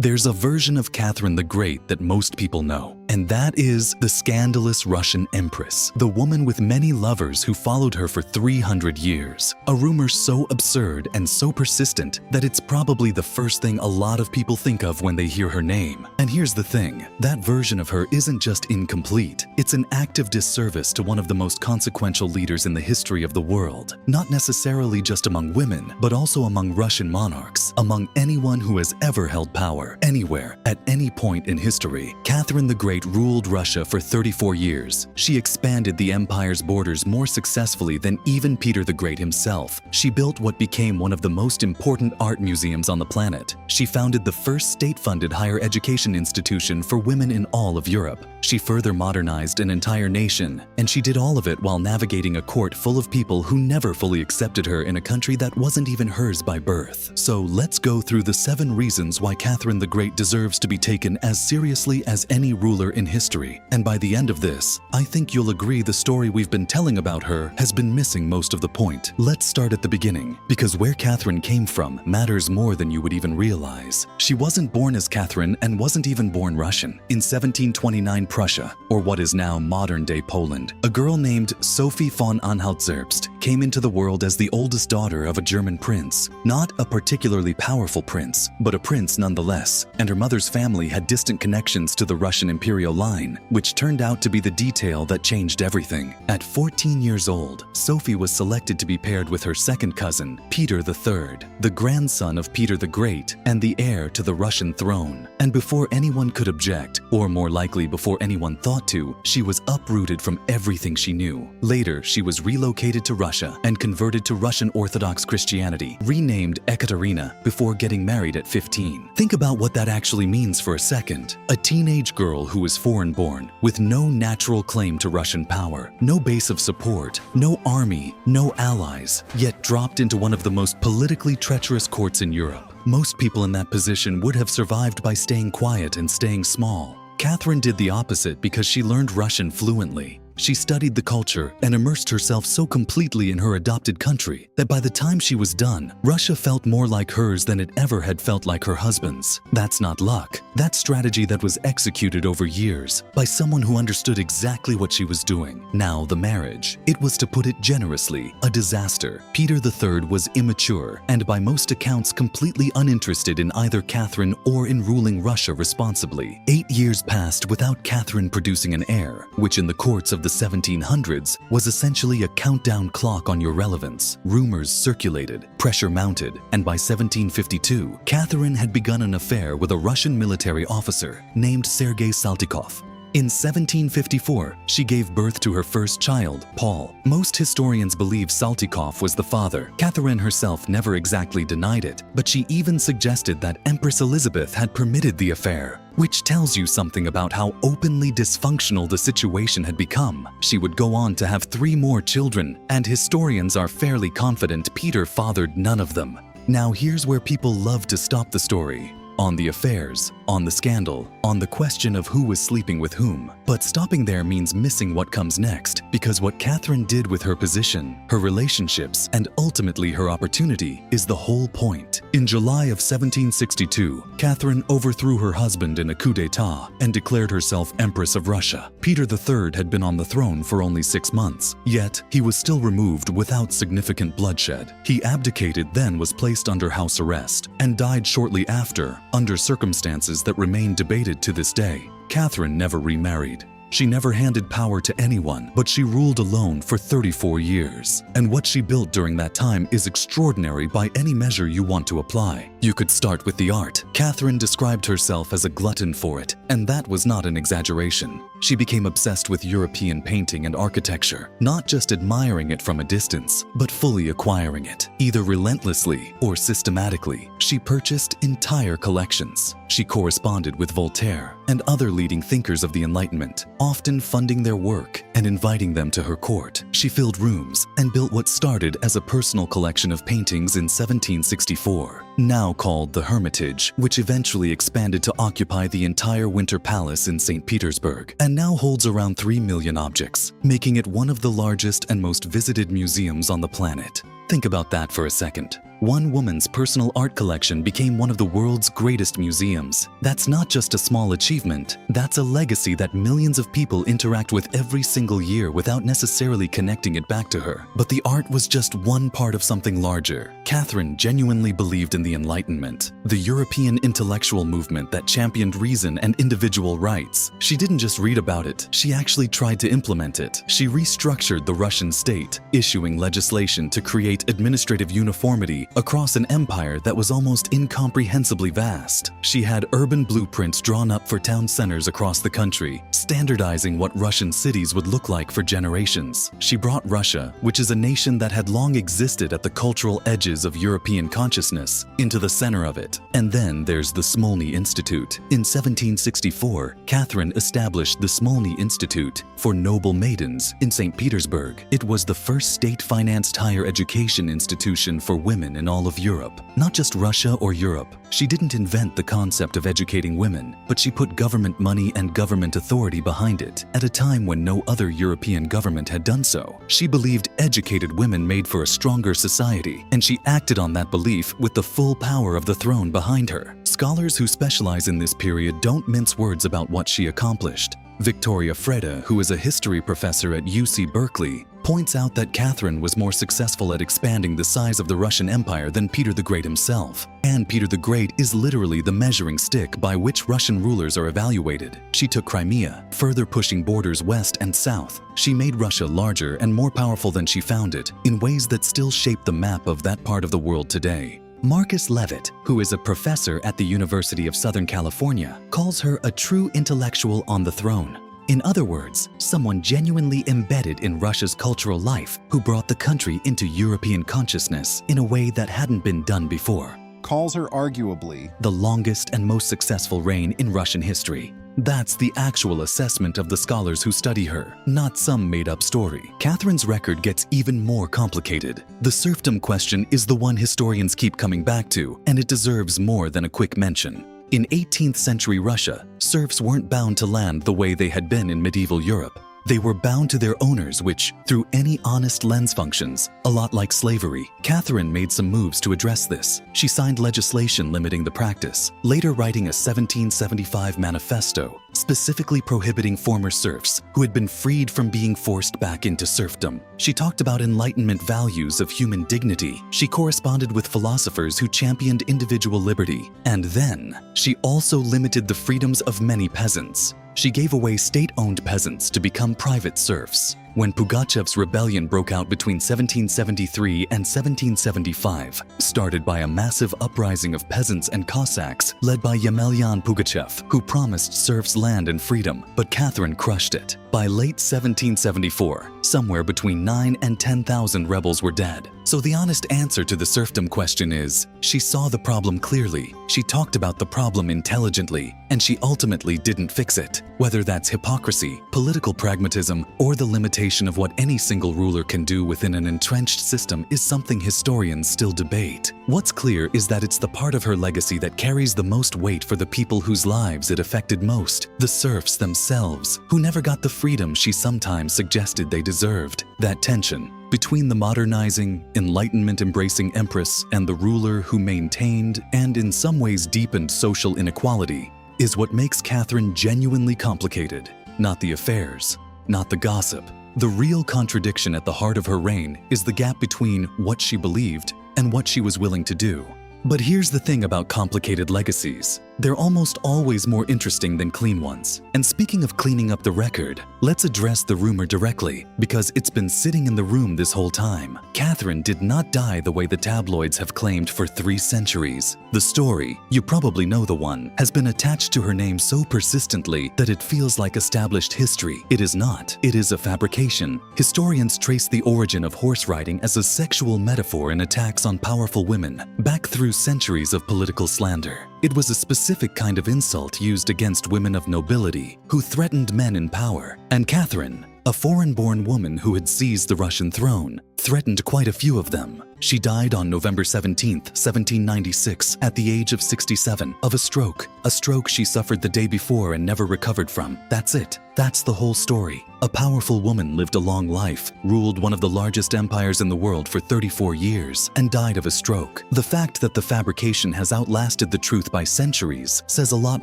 There's a version of Catherine the Great that most people know, and that is the scandalous Russian empress, the woman with many lovers who followed her for 300 years. A rumor so absurd and so persistent that it's probably the first thing a lot of people think of when they hear her name. And here's the thing, that version of her isn't just incomplete, it's an active disservice to one of the most consequential leaders in the history of the world. Not necessarily just among women, but also among Russian monarchs, among anyone who has ever held power. Anywhere, at any point in history. Catherine the Great ruled Russia for 34 years. She expanded the empire's borders more successfully than even Peter the Great himself. She built what became one of the most important art museums on the planet. She founded the first state-funded higher education institution for women in all of Europe. She further modernized an entire nation, and she did all of it while navigating a court full of people who never fully accepted her in a country that wasn't even hers by birth. So let's go through the 7 reasons why Catherine the Great deserves to be taken as seriously as any ruler in history. And by the end of this, I think you'll agree the story we've been telling about her has been missing most of the point. Let's start at the beginning, because where Catherine came from matters more than you would even realize. She wasn't born as Catherine and wasn't even born Russian. In 1729 Prussia, or what is now modern-day Poland, a girl named Sophie von Anhalt-Zerbst came into the world as the oldest daughter of a German prince. Not a particularly powerful prince, but a prince nonetheless. And her mother's family had distant connections to the Russian imperial line, which turned out to be the detail that changed everything. At 14 years old, Sophie was selected to be paired with her second cousin, Peter III, the grandson of Peter the Great and the heir to the Russian throne. And before anyone could object, or more likely before anyone thought to, she was uprooted from everything she knew. Later, she was relocated to Russia and converted to Russian Orthodox Christianity, renamed Ekaterina, before getting married at 15. Think about what that actually means for a second. A teenage girl who was foreign-born, with no natural claim to Russian power, no base of support, no army, no allies, yet dropped into one of the most politically treacherous courts in Europe. Most people in that position would have survived by staying quiet and staying small. Catherine did the opposite because she learned Russian fluently. She studied the culture and immersed herself so completely in her adopted country that by the time she was done, Russia felt more like hers than it ever had felt like her husband's. That's not luck. That's strategy that was executed over years by someone who understood exactly what she was doing. Now, the marriage. It was, to put it generously, a disaster. Peter III was immature and by most accounts completely uninterested in either Catherine or in ruling Russia responsibly. 8 years passed without Catherine producing an heir, which in the courts of the 1700s was essentially a countdown clock on your relevance. Rumors circulated, pressure mounted, and by 1752, Catherine had begun an affair with a Russian military officer named Sergei Saltykov. In 1754, she gave birth to her first child, Paul. Most historians believe Saltykov was the father. Catherine herself never exactly denied it, but she even suggested that Empress Elizabeth had permitted the affair, which tells you something about how openly dysfunctional the situation had become. She would go on to have 3 more children, and historians are fairly confident Peter fathered none of them. Now here's where people love to stop the story. On the affairs, on the scandal, on the question of who was sleeping with whom. But stopping there means missing what comes next, because what Catherine did with her position, her relationships, and ultimately her opportunity is the whole point. In July of 1762, Catherine overthrew her husband in a coup d'etat and declared herself Empress of Russia. Peter III had been on the throne for only 6 months, yet he was still removed without significant bloodshed. He abdicated, then was placed under house arrest, and died shortly after, under circumstances that remain debated to this day. Catherine never remarried. She never handed power to anyone, but she ruled alone for 34 years. And what she built during that time is extraordinary by any measure you want to apply. You could start with the art. Catherine described herself as a glutton for it, and that was not an exaggeration. She became obsessed with European painting and architecture, not just admiring it from a distance, but fully acquiring it, either relentlessly or systematically. She purchased entire collections. She corresponded with Voltaire and other leading thinkers of the Enlightenment, often funding their work and inviting them to her court. She filled rooms and built what started as a personal collection of paintings in 1764, now called the Hermitage, which eventually expanded to occupy the entire Winter Palace in St. Petersburg, and now holds around 3 million objects, making it one of the largest and most visited museums on the planet. Think about that for a second. One woman's personal art collection became one of the world's greatest museums. That's not just a small achievement, that's a legacy that millions of people interact with every single year without necessarily connecting it back to her. But the art was just one part of something larger. Catherine genuinely believed in the Enlightenment, the European intellectual movement that championed reason and individual rights. She didn't just read about it, she actually tried to implement it. She restructured the Russian state, issuing legislation to create administrative uniformity across an empire that was almost incomprehensibly vast. She had urban blueprints drawn up for town centers across the country, standardizing what Russian cities would look like for generations. She brought Russia, which is a nation that had long existed at the cultural edges of European consciousness, into the center of it. And then there's the Smolny Institute. In 1764, Catherine established the Smolny Institute for Noble Maidens in St. Petersburg. It was the first state-financed higher education institution for women in all of Europe, not just Russia or Europe. She didn't invent the concept of educating women, but she put government money and government authority behind it at a time when no other European government had done so. She believed educated women made for a stronger society, and she acted on that belief with the full power of the throne behind her. Scholars who specialize in this period don't mince words about what she accomplished. Victoria Freda, who is a history professor at UC Berkeley, points out that Catherine was more successful at expanding the size of the Russian Empire than Peter the Great himself. And Peter the Great is literally the measuring stick by which Russian rulers are evaluated. She took Crimea, further pushing borders west and south. She made Russia larger and more powerful than she found it, in ways that still shape the map of that part of the world today. Marcus Levitt, who is a professor at the University of Southern California, calls her a true intellectual on the throne. In other words, someone genuinely embedded in Russia's cultural life who brought the country into European consciousness in a way that hadn't been done before. Calls her arguably the longest and most successful reign in Russian history. That's the actual assessment of the scholars who study her, not some made-up story. Catherine's record gets even more complicated. The serfdom question is the one historians keep coming back to, and it deserves more than a quick mention. In 18th century Russia, serfs weren't bound to land the way they had been in medieval Europe. They were bound to their owners, which, through any honest lens functions, a lot like slavery. Catherine made some moves to address this. She signed legislation limiting the practice, later writing a 1775 manifesto, specifically prohibiting former serfs who had been freed from being forced back into serfdom. She talked about Enlightenment values of human dignity. She corresponded with philosophers who championed individual liberty. And then, she also limited the freedoms of many peasants. She gave away state-owned peasants to become private serfs. When Pugachev's rebellion broke out between 1773 and 1775, started by a massive uprising of peasants and Cossacks led by Yemelyan Pugachev, who promised serfs land and freedom, but Catherine crushed it. By late 1774, somewhere between 9,000 and 10,000 rebels were dead. So the honest answer to the serfdom question is, she saw the problem clearly, she talked about the problem intelligently, and she ultimately didn't fix it. Whether that's hypocrisy, political pragmatism, or the limitation of what any single ruler can do within an entrenched system is something historians still debate. What's clear is that it's the part of her legacy that carries the most weight for the people whose lives it affected most, the serfs themselves, who never got the freedom she sometimes suggested they deserved. That tension between the modernizing, Enlightenment-embracing empress and the ruler who maintained and in some ways deepened social inequality is what makes Catherine genuinely complicated. Not the affairs, not the gossip. The real contradiction at the heart of her reign is the gap between what she believed and what she was willing to do. But here's the thing about complicated legacies. They're almost always more interesting than clean ones. And speaking of cleaning up the record, let's address the rumor directly, because it's been sitting in the room this whole time. Catherine did not die the way the tabloids have claimed for 3 centuries. The story, you probably know the one, has been attached to her name so persistently that it feels like established history. It is not. It is a fabrication. Historians trace the origin of horse riding as a sexual metaphor in attacks on powerful women, back through centuries of political slander. It was a specific kind of insult used against women of nobility who threatened men in power. And Catherine, a foreign-born woman who had seized the Russian throne, threatened quite a few of them. She died on November 17, 1796, at the age of 67, of a stroke. A stroke she suffered the day before and never recovered from. That's it. That's the whole story. A powerful woman lived a long life, ruled one of the largest empires in the world for 34 years, and died of a stroke. The fact that the fabrication has outlasted the truth by centuries says a lot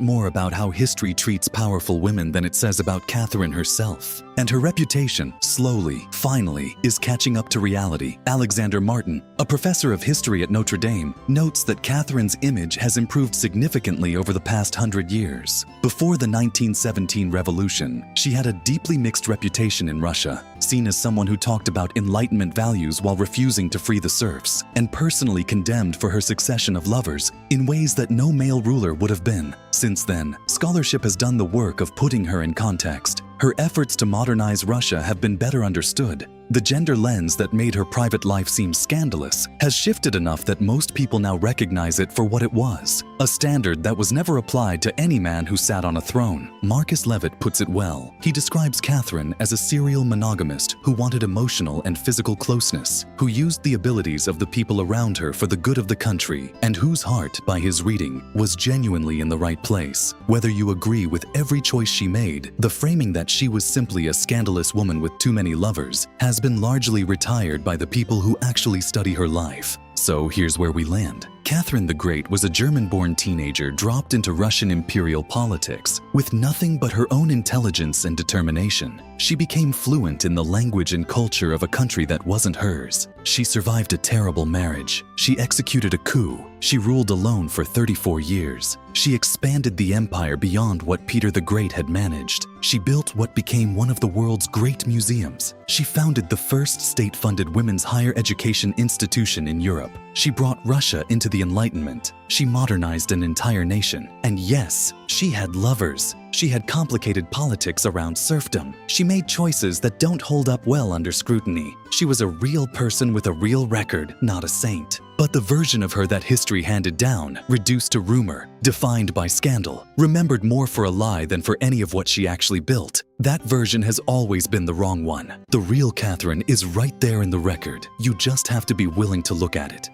more about how history treats powerful women than it says about Catherine herself. And her reputation, slowly, finally, is catching up to reality. Alexander Martin, a professor of history at Notre Dame, notes that Catherine's image has improved significantly over the past 100 years. Before the 1917 revolution, she had a deeply mixed reputation in Russia, seen as someone who talked about Enlightenment values while refusing to free the serfs, and personally condemned for her succession of lovers in ways that no male ruler would have been. Since then, scholarship has done the work of putting her in context. Her efforts to modernize Russia have been better understood. The gender lens that made her private life seem scandalous has shifted enough that most people now recognize it for what it was, a standard that was never applied to any man who sat on a throne. Marcus Levitt puts it well. He describes Catherine as a serial monogamist who wanted emotional and physical closeness, who used the abilities of the people around her for the good of the country, and whose heart, by his reading, was genuinely in the right place. Whether you agree with every choice she made, the framing that she was simply a scandalous woman with too many lovers has been largely retired by the people who actually study her life. So here's where we land. Catherine the Great was a German-born teenager dropped into Russian imperial politics with nothing but her own intelligence and determination. She became fluent in the language and culture of a country that wasn't hers. She survived a terrible marriage. She executed a coup. She ruled alone for 34 years. She expanded the empire beyond what Peter the Great had managed. She built what became one of the world's great museums. She founded the first state-funded women's higher education institution in Europe. She brought Russia into the Enlightenment. She modernized an entire nation. And yes, she had lovers. She had complicated politics around serfdom. She made choices that don't hold up well under scrutiny. She was a real person with a real record, not a saint. But the version of her that history handed down, reduced to rumor, defined by scandal, remembered more for a lie than for any of what she actually built, that version has always been the wrong one. The real Catherine is right there in the record. You just have to be willing to look at it.